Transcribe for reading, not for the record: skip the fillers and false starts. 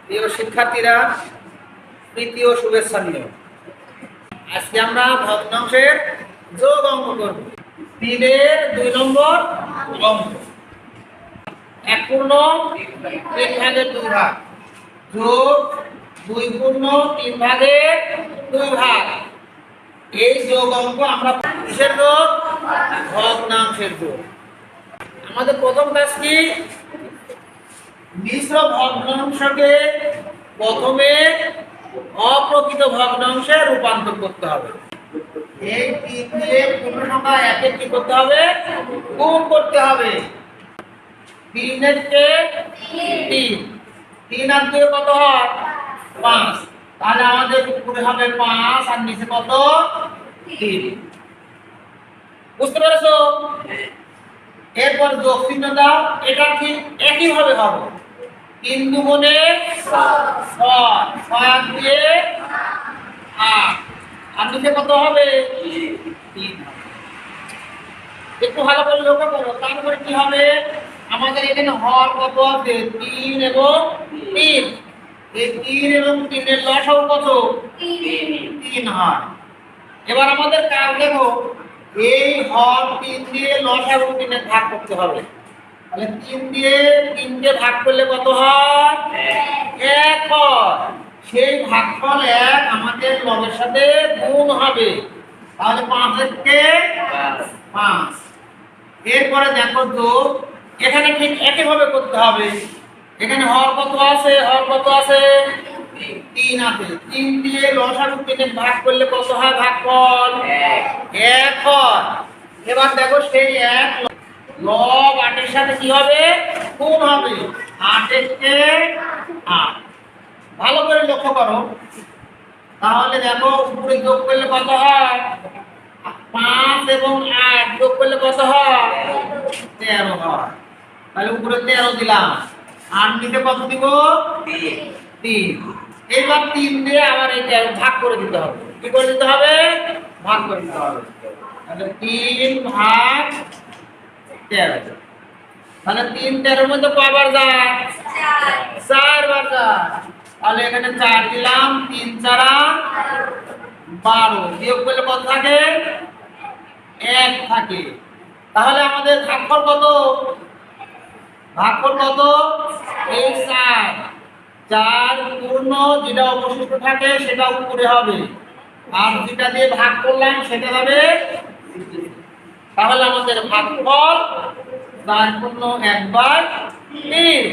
প্রিয় শিক্ষার্থীরা, প্রীতি ও শুভেচ্ছা নিও। আজকে আমরা ভগ্নাংশের যোগ অঙ্ক করব। 3-এর 2 নম্বর অঙ্ক। 1 পূর্ণ 3 ভাগের 2 ভাগ যোগ 2 পূর্ণ 3 ভাগের 2 ভাগ। এই যোগ অঙ্ক আমরা কিসের যোগ? ভগ্নাংশের যোগ। আমাদের প্রথম কাজ কি? মিশ্র ভগ্নাংশকে প্রথমে অপ্রকৃত ভগ্নাংশে রূপান্তর করতে হবে। এই 3 দিয়ে পূর্ণ সংখ্যা 1 কি করতে হবে? গুণ করতে হবে। 3 এর কে 3, 3 আর 2 কত হয়? 5। তাহলে আমাদের উপরে হবে 5 আর নিচে কত? 3। বুঝতে পেরেছো? এরপর যোগ চিহ্ন দাও। এটা ঠিক একই ভাবে হবে। 3 দুগুণে 6, 6 দিয়ে 8 আর নিচে কত হবে? 3। একটু ভালো করে লক্ষ্য করো। তারপরে কি হবে? আমাদের এখানে হর কত আছে? 3 এবং 3। এই 3 এবং 3 এর লসাগু কত? 3 হয়। এবার আমাদের কাজ দেখো, এই হর 3 দিয়ে লসাগু 3 এর ভাগ করতে হবে। তাহলে 3 দিয়ে 3 কে ভাগ করলে কত হয়? 1 হয়। সেই ভাগফল 1 আমাদের লবের সাথে গুণ হবে। তাহলে 5 এর কে 5। এরপরে দেখো যোগ। এখানে ঠিক একই ভাবে করতে হবে। এখানে হর কত আছে? হর কত আছে? 3 আছে। 3 দিয়ে লসাগু 3 এর ভাগ করলে কত হয়? ভাগফল 1 হয়। এবার দেখো সেই 1 লব 8 এর সাথে কি হবে? গুণ হবে। 8 এর কে 8। ভালো করে লক্ষ্য করো। তাহলে দেখো উপরে যোগ করলে কত হয়? 5 এবং 8 যোগ করলে কত হয়? 13 হয়। তাহলে উপরে 13 দিলাম। আর নিচে কত দিব? 3। এবার 3 দিয়ে আবার এই 13 ভাগ করে দিতে হবে। কি করে দিতে হবে? ভাগ করে দিতে হবে। তাহলে 3 ভাগ 13। তাহলে 3 13 মধ্যে কয়বার যায়? 4 বার যায়। তাহলে এখানে 4 দিলাম। 3 4 12। বিয়োগ করলে কত থাকে? 1 থাকে। তাহলে আমাদের ভাগফল কত? ভাগফল কত? এই 4। 4 পূর্ণ যেটা অবশিষ্ট থাকে সেটা উপরে হবে। আর যেটা দিয়ে ভাগ করলাম সেটা হবে। তাহলে আমাদের ভাগফল 4 পূর্ণ 1/3।